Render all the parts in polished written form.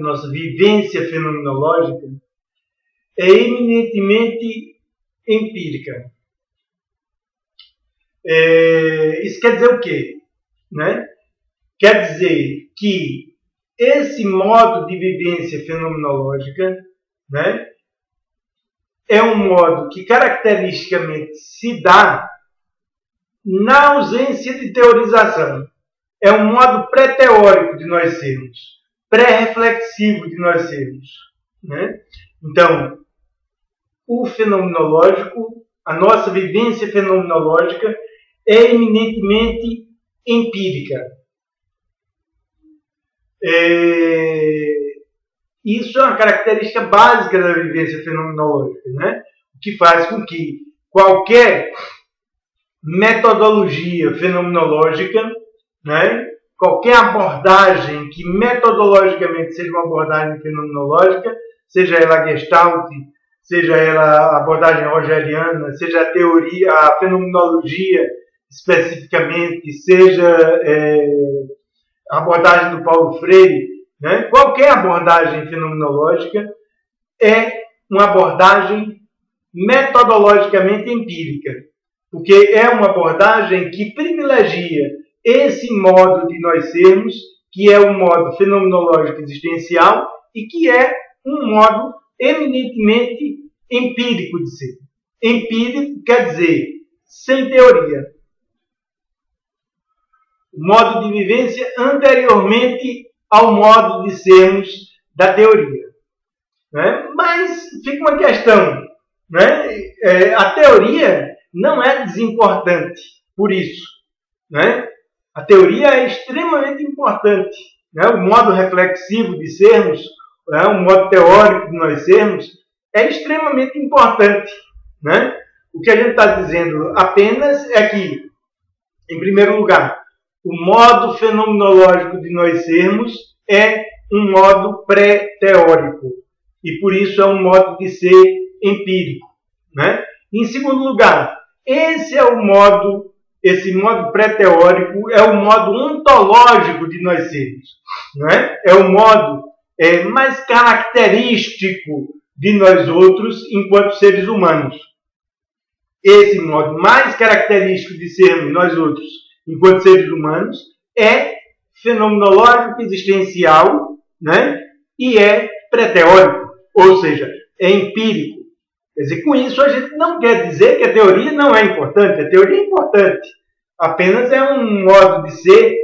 nossa vivência fenomenológica, é eminentemente empírica. Isso quer dizer o quê? Né? Quer dizer que esse modo de vivência fenomenológica, né, é um modo que caracteristicamente se dá na ausência de teorização. É um modo pré-teórico de nós sermos, pré-reflexivo de nós sermos. Né? Então, o fenomenológico, a nossa vivência fenomenológica é eminentemente empírica. Isso é uma característica básica da vivência fenomenológica, né? O que faz com que qualquer metodologia fenomenológica, né, qualquer abordagem que metodologicamente seja uma abordagem fenomenológica, seja ela Gestalt, seja ela a abordagem rogeriana, seja a teoria, a fenomenologia especificamente, seja a abordagem do Paulo Freire, né? Qualquer abordagem fenomenológica é uma abordagem metodologicamente empírica, porque é uma abordagem que privilegia esse modo de nós sermos, que é um modo fenomenológico existencial e que é um modo eminentemente empírico de ser. Empírico quer dizer sem teoria. O modo de vivência anteriormente ao modo de sermos da teoria. Né? Mas fica uma questão. Né? A teoria não é desimportante por isso. Né? A teoria é extremamente importante. Né? O modo reflexivo de sermos, né? O modo teórico de nós sermos, é extremamente importante. Né? O que a gente está dizendo apenas é que, em primeiro lugar, o modo fenomenológico de nós sermos é um modo pré-teórico. E por isso é um modo de ser empírico. Né? Em segundo lugar, esse modo pré-teórico é o modo ontológico de nós sermos. Né? É o modo mais característico de nós outros enquanto seres humanos. Esse modo mais característico de sermos nós outros enquanto seres humanos é fenomenológico existencial, né? E é pré-teórico, ou seja, é empírico. Quer dizer, com isso a gente não quer dizer que a teoria não é importante. A teoria é importante. Apenas é um modo de ser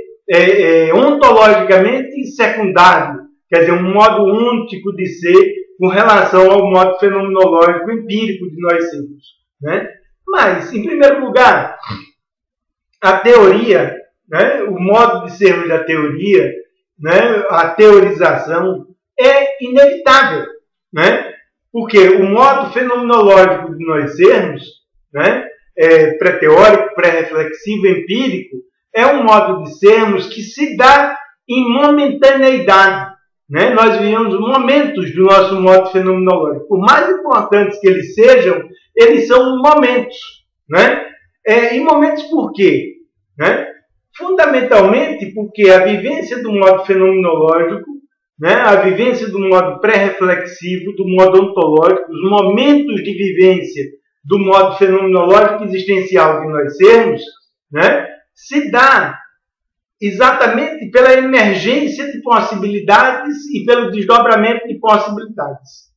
ontologicamente secundário. Quer dizer, um modo único de ser com relação ao modo fenomenológico empírico de nós sermos. Né? Mas, em primeiro lugar, a teoria, né, o modo de sermos da teoria, né, a teorização, é inevitável. Né? Porque o modo fenomenológico de nós sermos, né, pré-teórico, pré-reflexivo, empírico, é um modo de sermos que se dá em momentaneidade. Né? Nós vivemos momentos do nosso modo fenomenológico. Por mais importantes que eles são momentos. Né? E momentos por quê? Né? Fundamentalmente porque a vivência do modo fenomenológico, né, a vivência do modo pré-reflexivo, do modo ontológico, os momentos de vivência do modo fenomenológico existencial de nós sermos, né, se dá exatamente pela emergência de possibilidades e pelo desdobramento de possibilidades.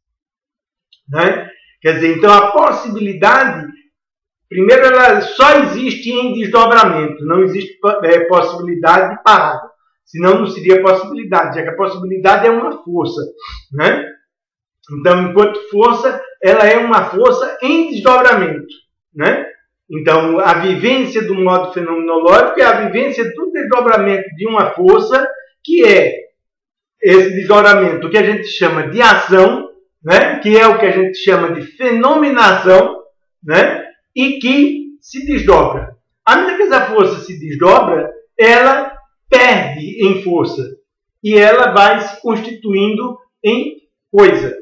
Né? Quer dizer, então a possibilidade, primeiro, ela só existe em desdobramento, não existe possibilidade de parada. Senão não seria possibilidade, já que a possibilidade é uma força. Né? Então, enquanto força, ela é uma força em desdobramento. Né? Então, a vivência do modo fenomenológico é a vivência do desdobramento de uma força, que é esse desdobramento que a gente chama de ação, né? Que é o que a gente chama de fenomenação, né? E que se desdobra. À medida que essa força se desdobra, ela perde em força e ela vai se constituindo em coisa.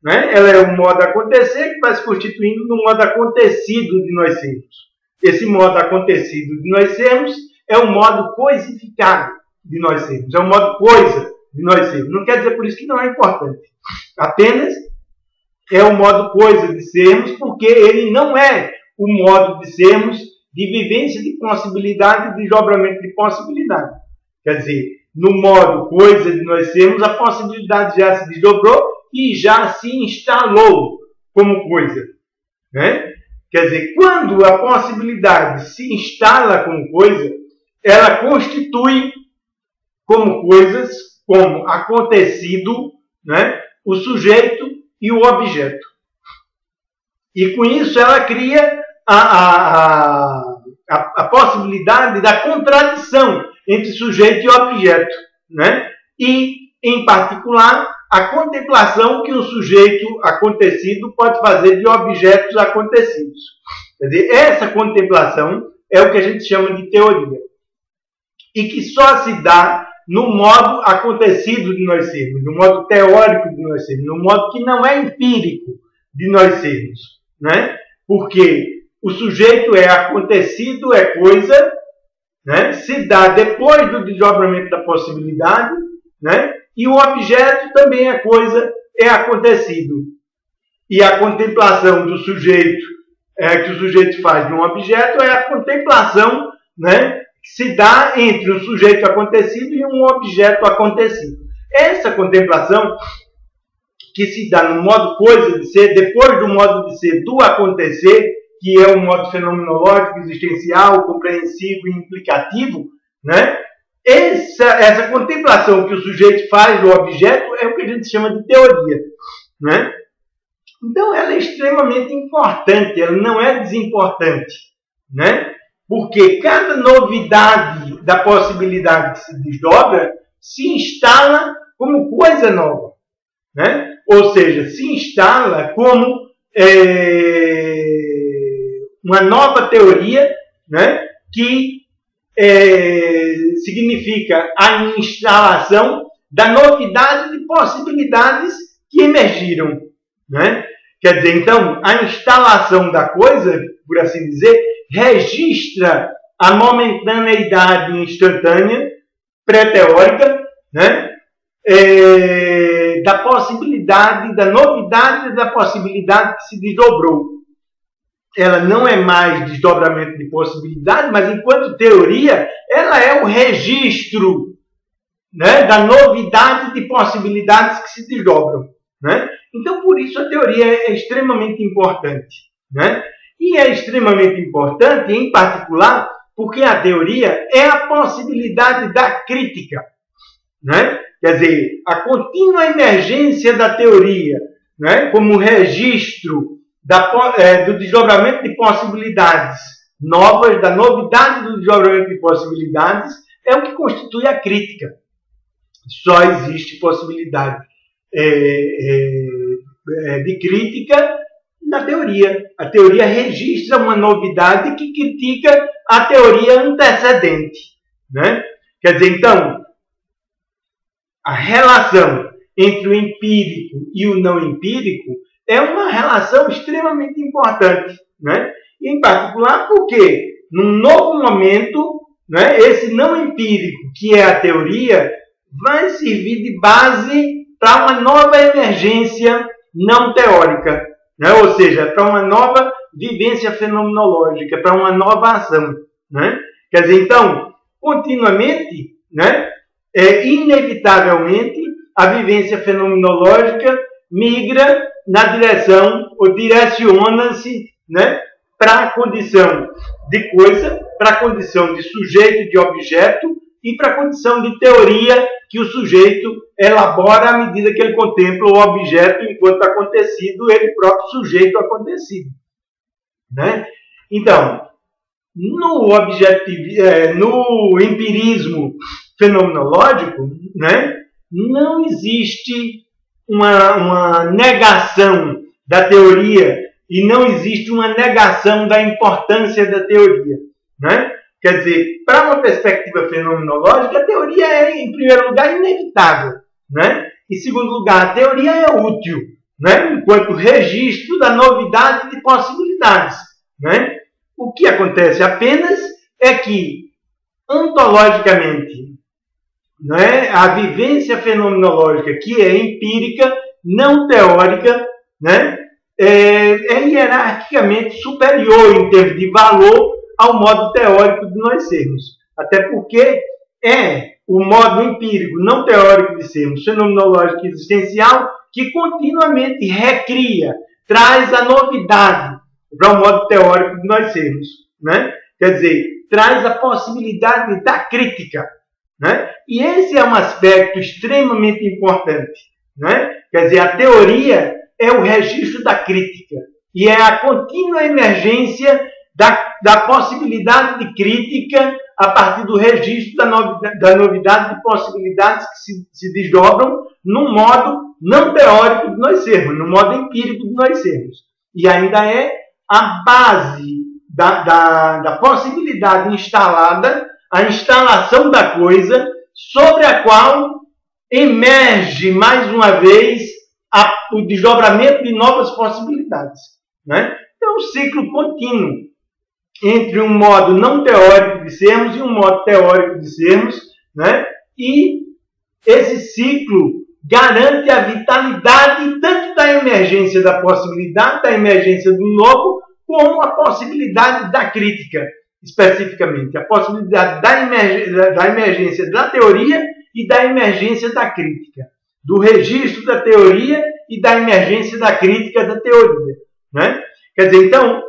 Né? Ela é um modo acontecer que vai se constituindo no modo acontecido de nós sermos. Esse modo acontecido de nós sermos é o modo coisificado de nós sermos. É o modo coisa de nós sermos. Não quer dizer por isso que não é importante. Apenas é o modo coisa de sermos, porque ele não é o modo de sermos de vivência de possibilidade e de desdobramento de possibilidade. Quer dizer, no modo coisa de nós sermos, a possibilidade já se desdobrou e já se instalou como coisa. Né? Quer dizer, quando a possibilidade se instala como coisa, ela constitui como coisas, como acontecido, né, o sujeito e o objeto. E com isso ela cria a possibilidade da contradição entre sujeito e objeto, né? E, em particular, a contemplação que o sujeito acontecido pode fazer de objetos acontecidos. Quer dizer, essa contemplação é o que a gente chama de teoria. E que só se dá no modo acontecido de nós sermos, no modo teórico de nós sermos, no modo que não é empírico de nós sermos, né? Porque o sujeito é acontecido, é coisa, né? Se dá depois do desdobramento da possibilidade, né? E o objeto também é coisa, é acontecido. E a contemplação do sujeito, que o sujeito faz de um objeto, é a contemplação, né, que se dá entre o sujeito acontecido e um objeto acontecido. Essa contemplação que se dá no modo coisa de ser, depois do modo de ser do acontecer, que é o modo fenomenológico, existencial, compreensivo e implicativo, né? Essa contemplação que o sujeito faz do objeto é o que a gente chama de teoria, né? Então, ela é extremamente importante, ela não é desimportante, né? Porque cada novidade da possibilidade que se desdobra se instala como coisa nova, né? Ou seja, se instala como uma nova teoria, né? Que significa a instalação da novidade de possibilidades que emergiram, né? Quer dizer, então, a instalação da coisa, por assim dizer, registra a momentaneidade instantânea, pré-teórica, né? Da possibilidade, da novidade da possibilidade que se desdobrou. Ela não é mais desdobramento de possibilidade, mas enquanto teoria, ela é o registro, né, da novidade de possibilidades que se desdobram, né? Então, por isso, a teoria é extremamente importante, né? E é extremamente importante, em particular, porque a teoria é a possibilidade da crítica, né? Quer dizer, a contínua emergência da teoria, né, como registro do desdobramento de possibilidades novas, da novidade do desdobramento de possibilidades, é o que constitui a crítica. Só existe possibilidade de crítica na teoria. A teoria registra uma novidade que critica a teoria antecedente, né? Quer dizer, então, a relação entre o empírico e o não empírico é uma relação extremamente importante, né? E, em particular, porque, num novo momento, né, esse não empírico, que é a teoria, vai servir de base para uma nova emergência não teórica, né? Ou seja, para uma nova vivência fenomenológica, para uma nova ação, né? Quer dizer, então, continuamente, né, inevitavelmente, a vivência fenomenológica migra na direção, ou direciona-se, né, para a condição de coisa, para a condição de sujeito, de objeto, e para a condição de teoria que o sujeito elabora à medida que ele contempla o objeto enquanto acontecido, ele próprio sujeito acontecido, né? Então, no empirismo fenomenológico, né, não existe uma negação da teoria e não existe uma negação da importância da teoria, né? Quer dizer, para uma perspectiva fenomenológica, a teoria é, em primeiro lugar, inevitável, né? Em segundo lugar, a teoria é útil, né, enquanto registro da novidade de possibilidades, né? O que acontece apenas é que, ontologicamente, né, a vivência fenomenológica, que é empírica, não teórica, né, é hierarquicamente superior em termos de valor ao modo teórico de nós sermos. Até porque é o modo empírico, não teórico de sermos, fenomenológico e existencial, que continuamente recria, traz a novidade para o modo teórico de nós sermos, né? Quer dizer, traz a possibilidade da crítica, né? E esse é um aspecto extremamente importante, né? Quer dizer, a teoria é o registro da crítica e é a contínua emergência da possibilidade de crítica a partir do registro da novidade de possibilidades que se desdobram no modo não teórico de nós sermos, no modo empírico de nós sermos. E ainda é a base da possibilidade instalada, a instalação da coisa, sobre a qual emerge, mais uma vez, o desdobramento de novas possibilidades, né? Então, um ciclo contínuo entre um modo não teórico de sermos e um modo teórico de sermos, né? E esse ciclo garante a vitalidade tanto da emergência da possibilidade, da emergência do novo, como a possibilidade da crítica, especificamente. A possibilidade da emergência da teoria e da emergência da crítica. Do registro da teoria e da emergência da crítica da teoria, né? Quer dizer, então,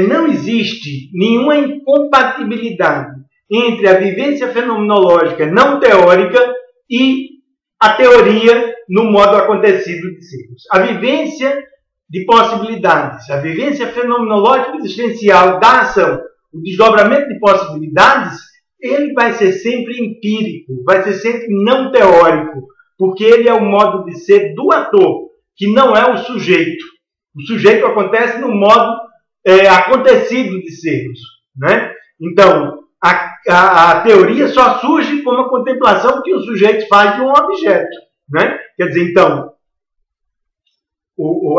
não existe nenhuma incompatibilidade entre a vivência fenomenológica não teórica e a teoria no modo acontecido de sermos. A vivência de possibilidades, a vivência fenomenológica existencial da ação, o desdobramento de possibilidades, ele vai ser sempre empírico, vai ser sempre não teórico, porque ele é o modo de ser do ator, que não é o sujeito. O sujeito acontece no modo acontecido de sermos, né? Então, a teoria só surge como a contemplação que o sujeito faz de um objeto, né? Quer dizer, então,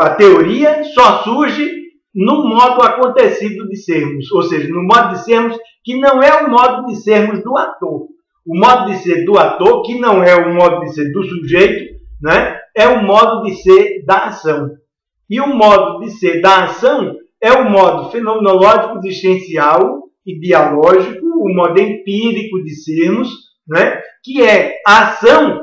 a teoria só surge no modo acontecido de sermos, ou seja, no modo de sermos que não é o modo de sermos do ator. O modo de ser do ator, que não é o modo de ser do sujeito, né? É o modo de ser da ação. E o modo de ser da ação é o modo fenomenológico existencial e dialógico, o modo empírico de sermos, né? Que é a ação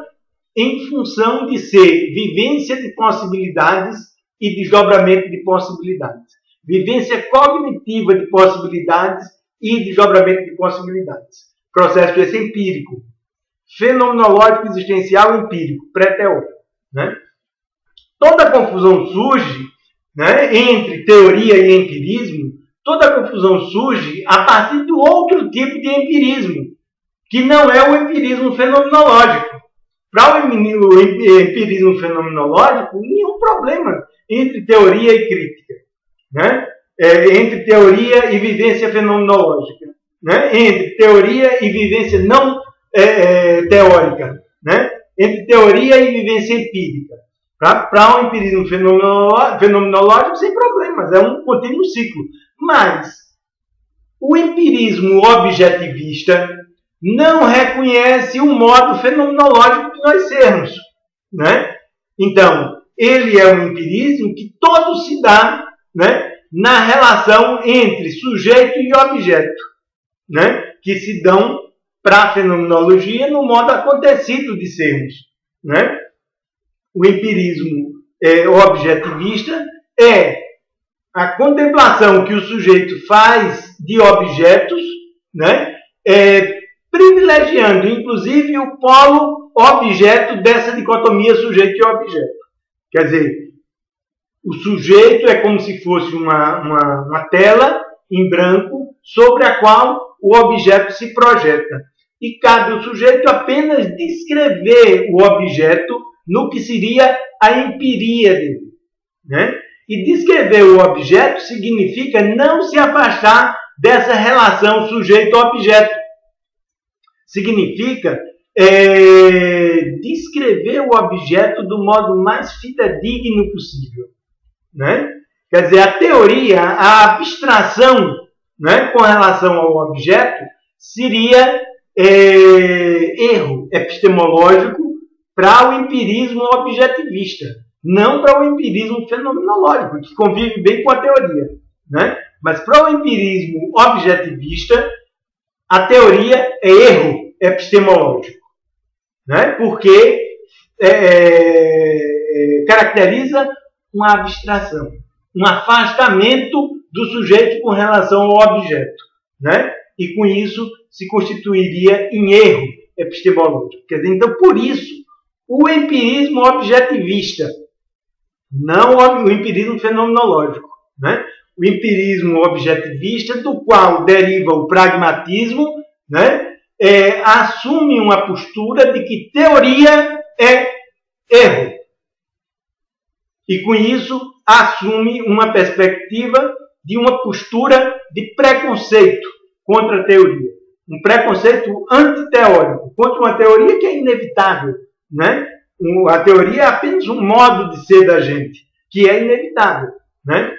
em função de ser vivência de possibilidades e desdobramento de possibilidades. Vivência cognitiva de possibilidades e desdobramento de possibilidades. Processo esse empírico. Fenomenológico existencial empírico, pré-teórico, né? Toda confusão surge, né, entre teoria e empirismo, toda confusão surge a partir do outro tipo de empirismo, que não é o empirismo fenomenológico. Para o empirismo fenomenológico, nenhum problema entre teoria e crítica, né? Entre teoria e vivência fenomenológica, né? Entre teoria e vivência não teórica, né? Entre teoria e vivência empírica. Para o empirismo fenomenológico, sem problemas, é um contínuo ciclo. Mas o empirismo objetivista não reconhece o modo fenomenológico de nós sermos, né? Então, ele é um empirismo que todo se dá, né, na relação entre sujeito e objeto, né, que se dão para a fenomenologia no modo acontecido de sermos, né? O empirismo objetivista é a contemplação que o sujeito faz de objetos, né, privilegiando, inclusive, o polo objeto dessa dicotomia sujeito e objeto. Quer dizer, o sujeito é como se fosse uma tela em branco sobre a qual o objeto se projeta. E cabe ao sujeito apenas descrever o objeto no que seria a empiria dele, né? E descrever o objeto significa não se afastar dessa relação sujeito-objeto. Significa descrever o objeto do modo mais fidedigno possível, né? Quer dizer, a teoria, a abstração, né, com relação ao objeto, seria erro epistemológico para o empirismo objetivista, não para o empirismo fenomenológico, que convive bem com a teoria, né? Mas para o empirismo objetivista, a teoria é erro epistemológico, né? Porque caracteriza uma abstração, um afastamento do sujeito com relação ao objeto, né? E com isso se constituiria em erro epistemológico. Quer dizer, então, por isso, o empirismo objetivista, não o empirismo fenomenológico, né? O empirismo objetivista, do qual deriva o pragmatismo, né? Assume uma postura de que teoria é erro. E com isso assume uma perspectiva de uma postura de preconceito contra a teoria. Um preconceito antiteórico contra uma teoria que é inevitável, né? A teoria é apenas um modo de ser da gente, que é inevitável, né?